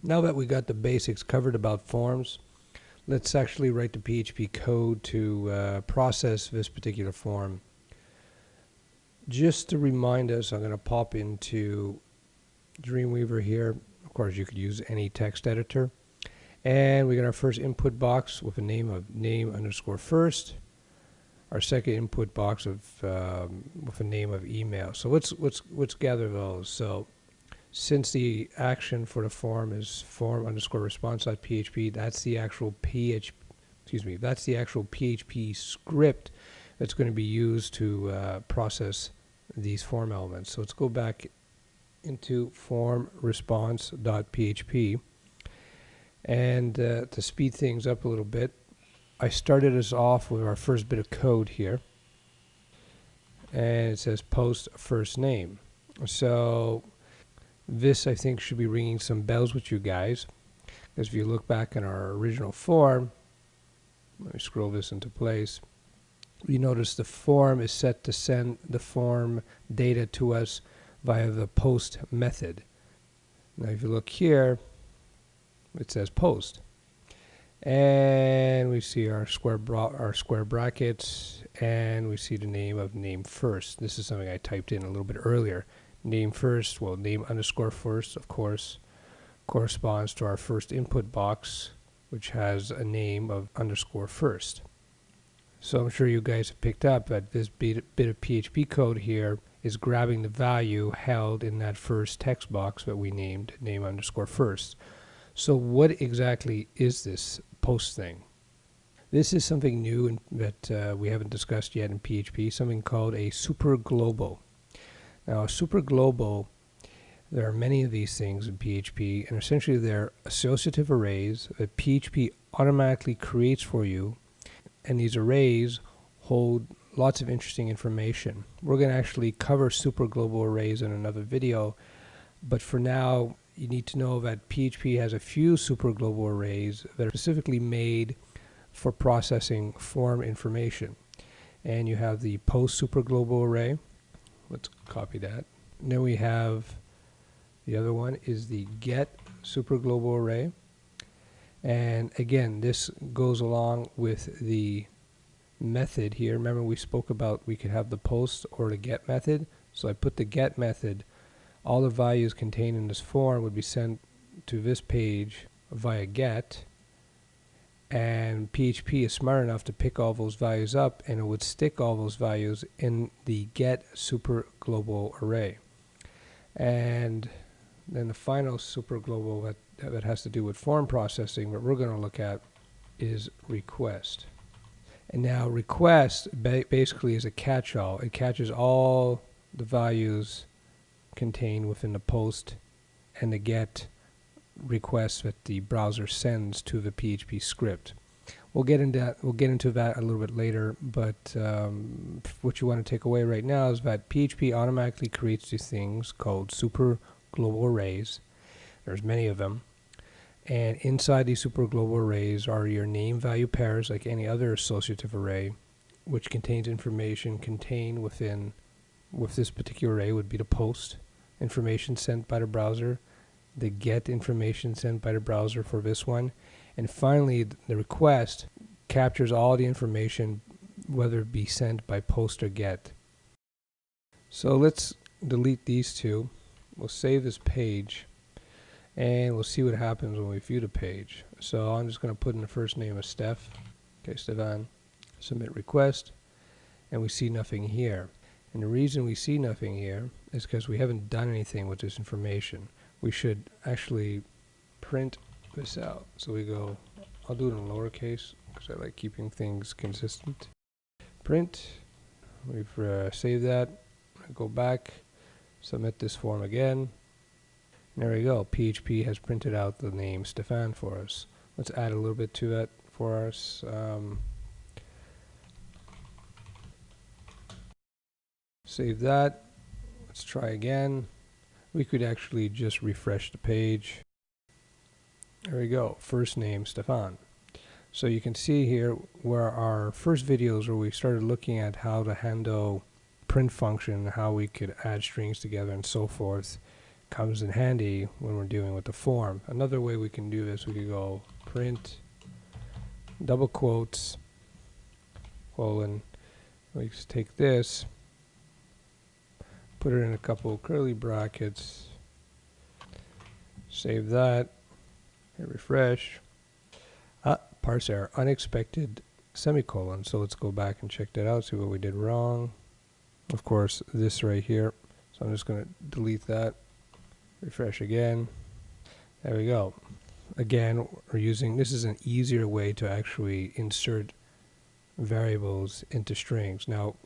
Now that we got the basics covered about forms, let's actually write the PHP code to process this particular form. Just to remind us, I'm going to pop into Dreamweaver here. Of course, you could use any text editor. And we got our first input box with a name of name_first. Our second input box of with a name of email. So let's gather those. So since the action for the form is form_response.php, that's the actual PHP script that's going to be used to process these form elements. So let's go back into form_response.php, and to speed things up a little bit, I started us off with our first bit of code here, and it says post first name. So this, I think, should be ringing some bells with you guys, because if you look back in our original form, let me scroll this into place, you notice the form is set to send the form data to us via the post method. Now if you look here, it says post, and we see our square brackets, and we see the name of name first. This is something I typed in a little bit earlier. Name first, well, name_first, of course, corresponds to our first input box, which has a name of _first. So I'm sure you guys have picked up that this bit of PHP code here is grabbing the value held in that first text box that we named name_first. So what exactly is this post thing? This is something new that we haven't discussed yet in PHP, something called a superglobal. Now a superglobal, there are many of these things in PHP, and essentially they're associative arrays that PHP automatically creates for you, and these arrays hold lots of interesting information. We're going to actually cover superglobal arrays in another video, but for now you need to know that PHP has a few superglobal arrays that are specifically made for processing form information. And you have the post superglobal array. Let's copy that. And then we have the other one is the get superglobal array. And again, this goes along with the method here. Remember, we spoke about we could have the post or the get method. So I put the get method. All the values contained in this form would be sent to this page via get, and PHP is smart enough to pick all those values up, and it would stick all those values in the get superglobal array. And then the final superglobal that has to do with form processing that we're going to look at is request. And now request basically is a catch-all. It catches all the values contained within the post and the get request that the browser sends to the PHP script. We'll get into that a little bit later, but what you want to take away right now is that PHP automatically creates these things called superglobal arrays. There's many of them, and inside these superglobal arrays are your name value pairs, like any other associative array, which contains information contained within this particular array would be the post information sent by the browser, the get information sent by the browser for this one, and finally the request captures all the information, whether it be sent by post or get. So let's delete these two. We'll save this page, and we'll see what happens when we view the page. So I'm just going to put in the first name of Steph. Okay, Stefan. Submit request, and we see nothing here. And the reason we see nothing here is because we haven't done anything with this information. We should actually print this out. So we go, I'll do it in lowercase because I like keeping things consistent. Print, we've saved that. Go back, submit this form again. And there we go. PHP has printed out the name Stefan for us. Let's add a little bit to that for us. Save that. Let's try again. We could actually just refresh the page. There we go. First name Stefan. So you can see here where our first videos where we started looking at how to handle print function, how we could add strings together and so forth. comes in handy when we're dealing with the form. Another way we can do this, we could go print double quotes colon. We just take this, put it in a couple of curly brackets, save that, hit refresh. Parse error, unexpected semicolon. So let's go back and check that out, see what we did wrong. Of course, this right here. So I'm just going to delete that, refresh again. There we go. Again, we're using, this is an easier way to actually insert variables into strings. Now,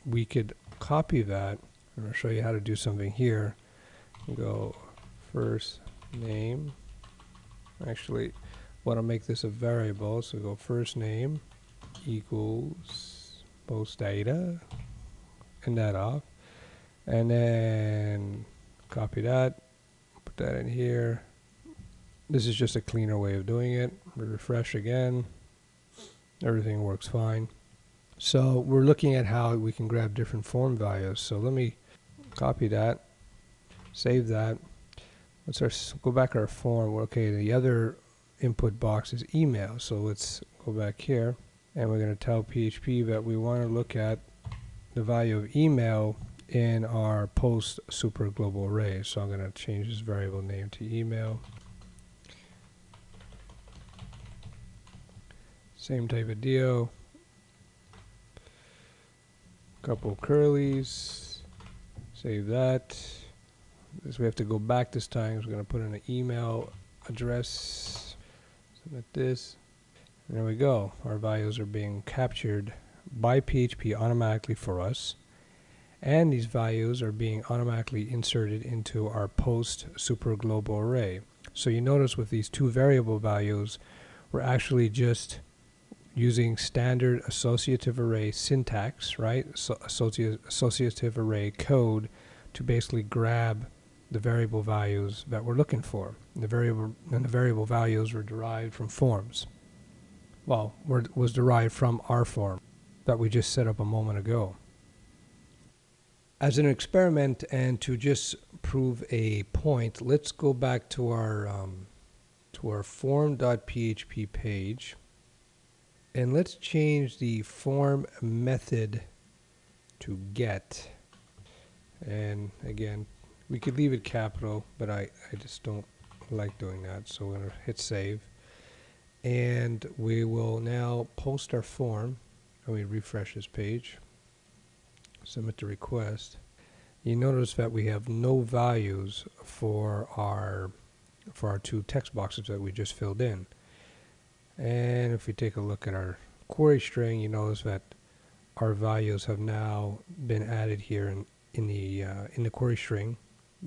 we could copy that, and I'll show you how to do something here. Go first name. Actually, want to make this a variable, so go first name equals post data, and that off, and then copy that, put that in here. This is just a cleaner way of doing it. We refresh again, everything works fine. So we're looking at how we can grab different form values. So let me copy that, save that. Let's go back to our form. Okay, the other input box is email. So let's go back here, and we're going to tell PHP that we want to look at the value of email in our post super global array. So I'm going to change this variable name to email. Same type of deal. Couple curlies. Save that. This we have to go back this time. So we're going to put in an email address. Submit this. And there we go. Our values are being captured by PHP automatically for us. And these values are being automatically inserted into our post super global array. So you notice with these two variable values, we're actually just using standard associative array syntax, right? So associative array code to basically grab the variable values that we're looking for. The variable values were derived from forms. Well, was derived from our form that we just set up a moment ago. As an experiment and to just prove a point, let's go back to our form.php page, and let's change the form method to get. And again, we could leave it capital, but I just don't like doing that. So we're going to hit save. And we will now post our form. And we refresh this page. Submit the request. You notice that we have no values for our two text boxes that we just filled in. And if we take a look at our query string, you notice that our values have now been added here in the query string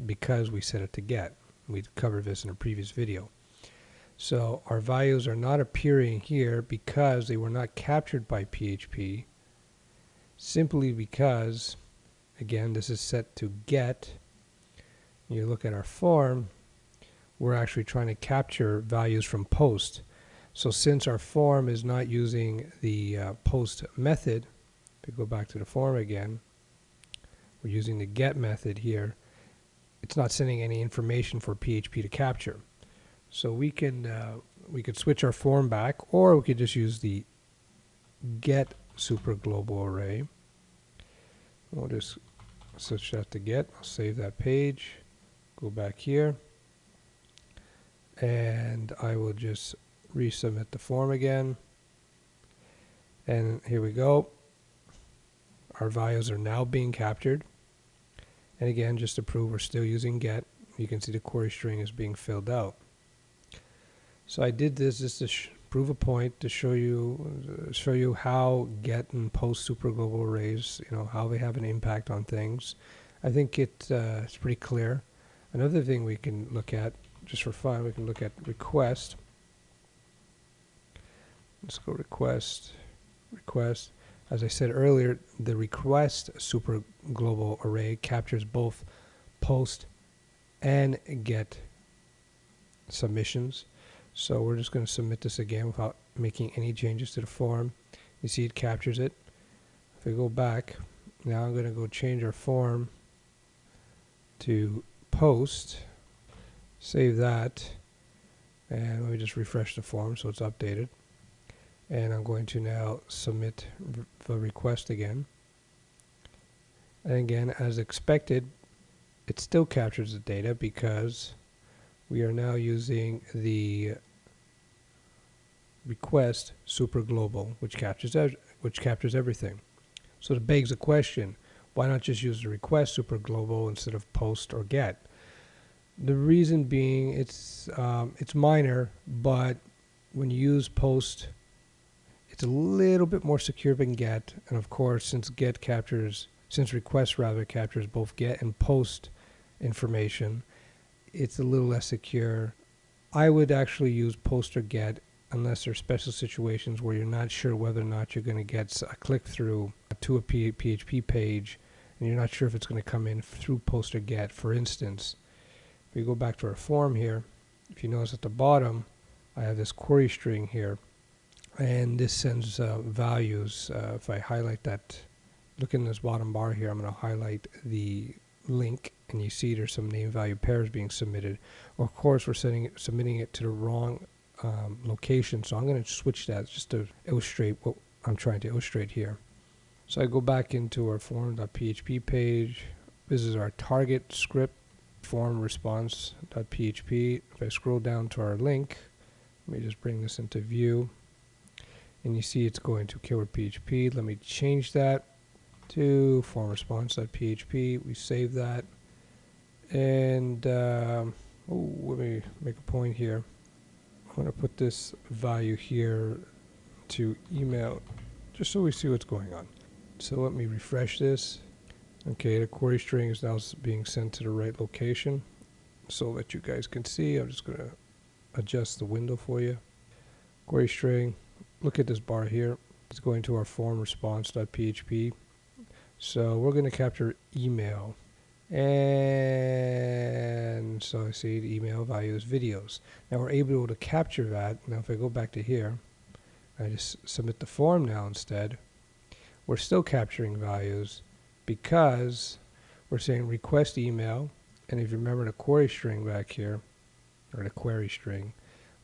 because we set it to get. We covered this in a previous video. So our values are not appearing here because they were not captured by PHP, simply because, again, this is set to get. You look at our form, we're actually trying to capture values from post. So since our form is not using the post method, if we go back to the form again, we're using the get method here. It's not sending any information for PHP to capture. So we could switch our form back, or we could just use the get super global array. We'll just switch that to get. I'll save that page. Go back here, and I will just resubmit the form again. And here we go. Our values are now being captured. And again, just to prove we're still using get, you can see the query string is being filled out. So I did this just to prove a point, to show you how get and post super global arrays, how they have an impact on things. I think it's pretty clear. Another thing we can look at, just for fun, we can look at request. Let's go request. As I said earlier, the request super global array captures both post and get submissions. So we're just going to submit this again without making any changes to the form. You see it captures it. If we go back, now I'm going to go change our form to post, save that, and let me just refresh the form so it's updated. And I'm going to now submit the request again. And again, as expected, it still captures the data because we are now using the request super global, which captures everything. So it begs the question, why not just use the request super global instead of post or get? The reason being, it's minor, but when you use post, it's a little bit more secure than get. And of course, since request rather captures both get and post information, it's a little less secure. I would actually use post or get unless there's special situations where you're not sure whether or not you're going to get a click-through to a PHP page, and you're not sure if it's going to come in through post or get. For instance, if we go back to our form here, if you notice at the bottom, I have this query string here, and this sends values. If I highlight that, look in this bottom bar here, I'm going to highlight the link, and you see there's some name value pairs being submitted. Of course, we're submitting it to the wrong location, so I'm going to switch that just to illustrate what I'm trying to illustrate here. So I go back into our form.php page. This is our target script, form response.php. If I scroll down to our link, let me just bring this into view, and you see it's going to keyword PHP. Let me change that to form response.php. We save that, and let me make a point here. I'm going to put this value here to email just so we see what's going on. So let me refresh this. Okay, the query string is now being sent to the right location so that you guys can see. I'm just going to adjust the window for you. Query string, look at this bar here. It's going to our form response.php. So we're going to capture email. And so I see the email value is videos. Now we're able to capture that. Now if I go back to here, I just submit the form now instead. We're still capturing values because we're saying request email. And if you remember the query string back here, or the query string,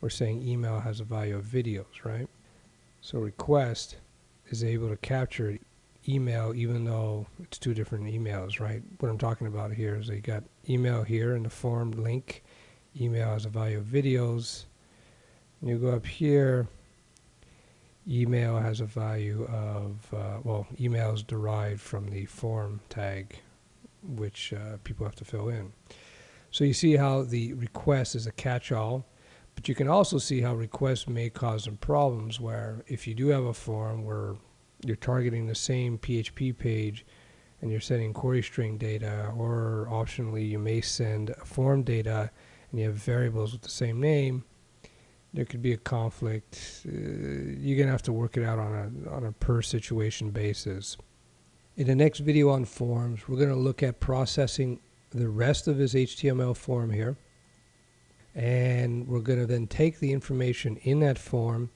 we're saying email has a value of videos, right? So request is able to capture email even though it's two different emails, right? What I'm talking about here is you got email here in the form link. Email has a value of videos. And you go up here, email has a value of, email is derived from the form tag, which people have to fill in. So you see how the request is a catch-all, but you can also see how requests may cause some problems where if you do have a form where you're targeting the same PHP page and you're sending query string data, or optionally you may send form data and you have variables with the same name, there could be a conflict. You're going to have to work it out on a per situation basis. In the next video on forms, we're going to look at processing the rest of this HTML form here. And we're going to then take the information in that form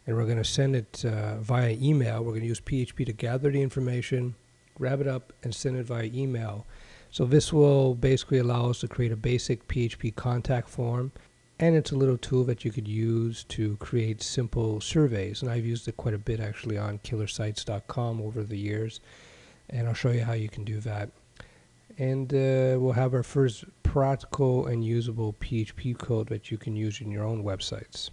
and we're going to send it via email. We're going to use PHP to gather the information, grab it up, and send it via email. So this will basically allow us to create a basic PHP contact form. And it's a little tool that you could use to create simple surveys. And I've used it quite a bit actually on killersites.com over the years. And I'll show you how you can do that. And we'll have our first practical and usable PHP code that you can use in your own websites.